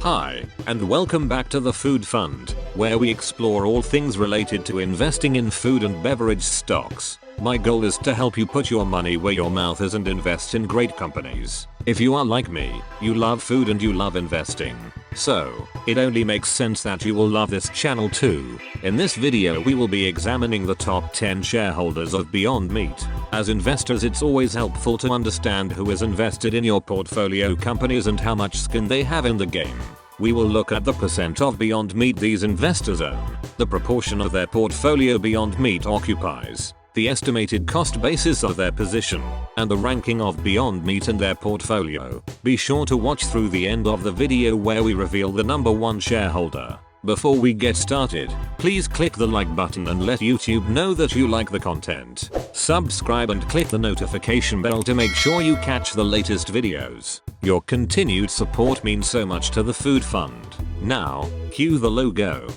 Hi, and welcome back to the Food Fund, where we explore all things related to investing in food and beverage stocks. My goal is to help you put your money where your mouth is and invest in great companies. If you are like me, you love food and you love investing. So, it only makes sense that you will love this channel too. In this video we will be examining the top 10 shareholders of Beyond Meat. As investors, it's always helpful to understand who is invested in your portfolio companies and how much skin they have in the game. We will look at the percent of Beyond Meat these investors own, the proportion of their portfolio Beyond Meat occupies, the estimated cost basis of their position, and the ranking of Beyond Meat in their portfolio. Be sure to watch through the end of the video where we reveal the number 1 shareholder. Before we get started, please click the like button and let YouTube know that you like the content. Subscribe and click the notification bell to make sure you catch the latest videos. Your continued support means so much to the Food Fund. Now, cue the logo.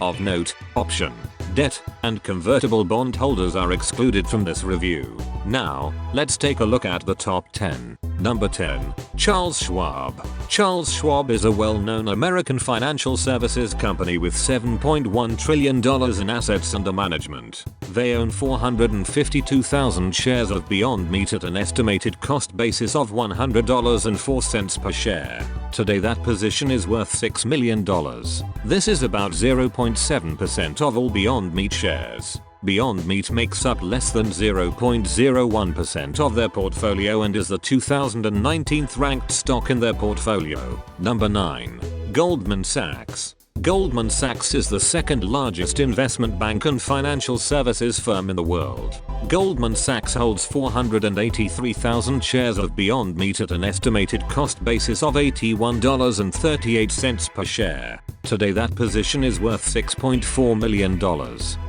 Of note, option, debt, and convertible bond holders are excluded from this review. Now, let's take a look at the top 10. Number 10. Charles Schwab. Charles Schwab is a well-known American financial services company with $7.1 trillion in assets under management. They own 452,000 shares of Beyond Meat at an estimated cost basis of $100.04 per share. Today that position is worth $6 million. This is about 0.7% of all Beyond Meat shares. Beyond Meat makes up less than 0.01% of their portfolio and is the 2019th ranked stock in their portfolio. Number 9. Goldman Sachs. Goldman Sachs is the second largest investment bank and financial services firm in the world. Goldman Sachs holds 483,000 shares of Beyond Meat at an estimated cost basis of $81.38 per share. Today that position is worth $6.4 million.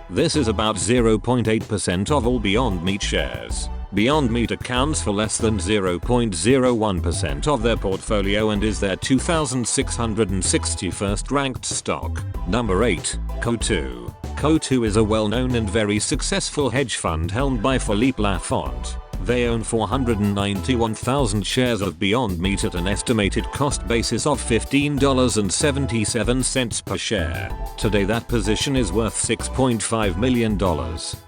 This is about 0.8% of all Beyond Meat shares. Beyond Meat accounts for less than 0.01% of their portfolio and is their 2661st ranked stock. Number 8. CO2. CO2 is a well-known and very successful hedge fund helmed by Philippe Lafont. They own 491,000 shares of Beyond Meat at an estimated cost basis of $15.77 per share. Today that position is worth $6.5 million.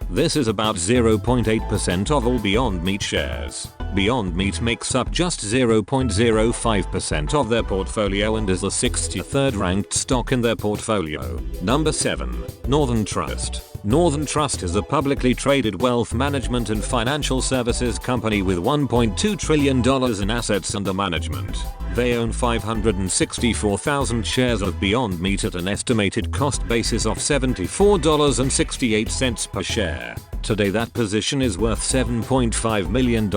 This is about 0.8% of all Beyond Meat shares. Beyond Meat makes up just 0.05% of their portfolio and is the 63rd ranked stock in their portfolio. Number 7. Northern Trust. Northern Trust is a publicly traded wealth management and financial services company with $1.2 trillion in assets under management. They own 564,000 shares of Beyond Meat at an estimated cost basis of $74.68 per share. Today that position is worth $7.5 million.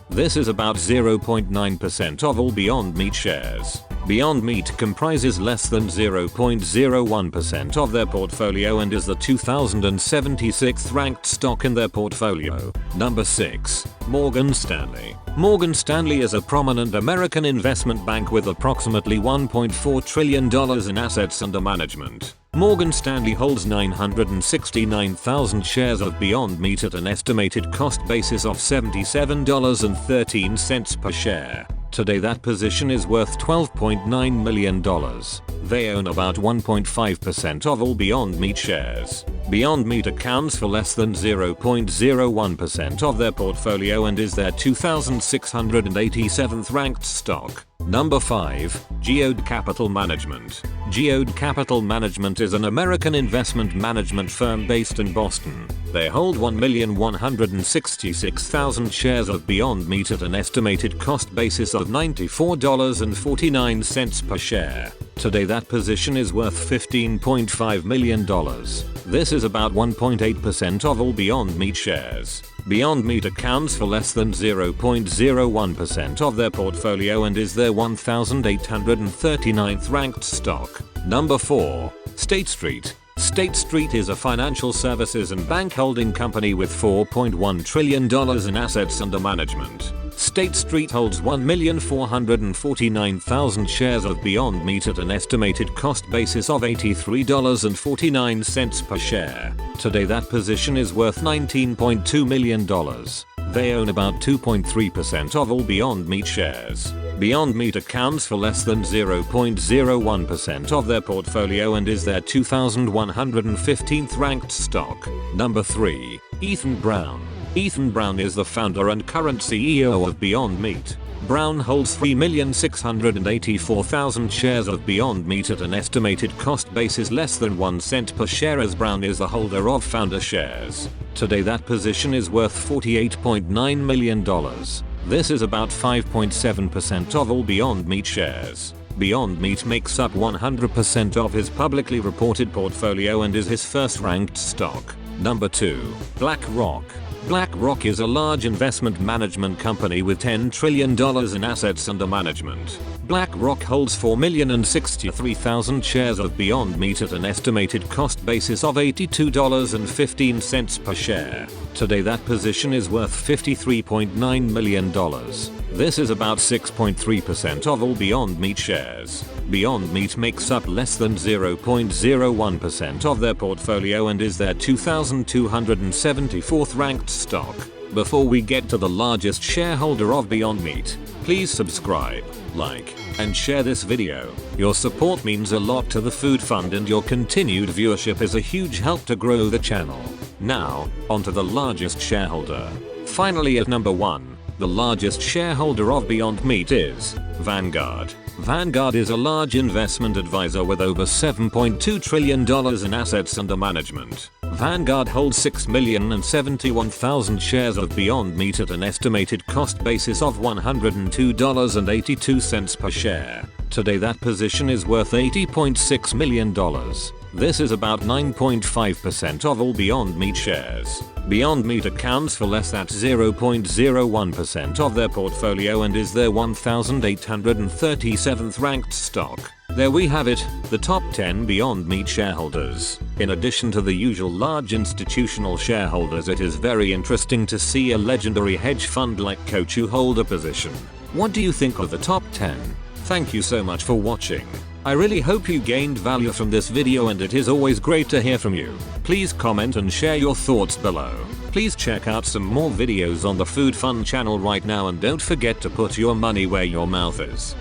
This is about 0.9% of all Beyond Meat shares. Beyond Meat comprises less than 0.01% of their portfolio and is the 2076th ranked stock in their portfolio. Number 6. Morgan Stanley. Morgan Stanley is a prominent American investment bank with approximately $1.4 trillion in assets under management. Morgan Stanley holds 969,000 shares of Beyond Meat at an estimated cost basis of $77.13 per share. Today that position is worth $12.9 million. They own about 1.5% of all Beyond Meat shares. Beyond Meat accounts for less than 0.01% of their portfolio and is their 2687th ranked stock. Number 5. Geode Capital Management. Geode Capital Management is an American investment management firm based in Boston. They hold 1,166,000 shares of Beyond Meat at an estimated cost basis of $94.49 per share. Today that position is worth $15.5 million. This is about 1.8% of all Beyond Meat shares. Beyond Meat accounts for less than 0.01% of their portfolio and is their 1,839th ranked stock. Number 4. State Street. State Street is a financial services and bank holding company with $4.1 trillion in assets under management. State Street holds 1,449,000 shares of Beyond Meat at an estimated cost basis of $83.49 per share. Today that position is worth $19.2 million. They own about 2.3% of all Beyond Meat shares. Beyond Meat accounts for less than 0.01% of their portfolio and is their 2,115th ranked stock. Number 3. Ethan Brown. Ethan Brown is the founder and current CEO of Beyond Meat. Brown holds 3,684,000 shares of Beyond Meat at an estimated cost basis less than 1 cent per share, as Brown is the holder of founder shares. Today that position is worth $48.9 million. This is about 5.7% of all Beyond Meat shares. Beyond Meat makes up 100% of his publicly reported portfolio and is his first ranked stock. Number 2. BlackRock. BlackRock is a large investment management company with $10 trillion in assets under management. BlackRock holds 4,063,000 shares of Beyond Meat at an estimated cost basis of $82.15 per share. Today that position is worth $53.9 million. This is about 6.3% of all Beyond Meat shares. Beyond Meat makes up less than 0.01% of their portfolio and is their 2,274th ranked stock. Before we get to the largest shareholder of Beyond Meat, please subscribe, like, and share this video. Your support means a lot to the Food Fund and your continued viewership is a huge help to grow the channel. Now, onto the largest shareholder. Finally, at number 1, the largest shareholder of Beyond Meat is Vanguard. Vanguard is a large investment advisor with over $7.2 trillion in assets under management. Vanguard holds 6,071,000 shares of Beyond Meat at an estimated cost basis of $102.82 per share. Today that position is worth $80.6 million. This is about 9.5% of all Beyond Meat shares. Beyond Meat accounts for less than 0.01% of their portfolio and is their 1,837th ranked stock. There we have it, the top 10 Beyond Meat shareholders. In addition to the usual large institutional shareholders, it is very interesting to see a legendary hedge fund like CO2 hold a position. What do you think of the top 10? Thank you so much for watching. I really hope you gained value from this video and it is always great to hear from you. Please comment and share your thoughts below. Please check out some more videos on the Food Fund channel right now and don't forget to put your money where your mouth is.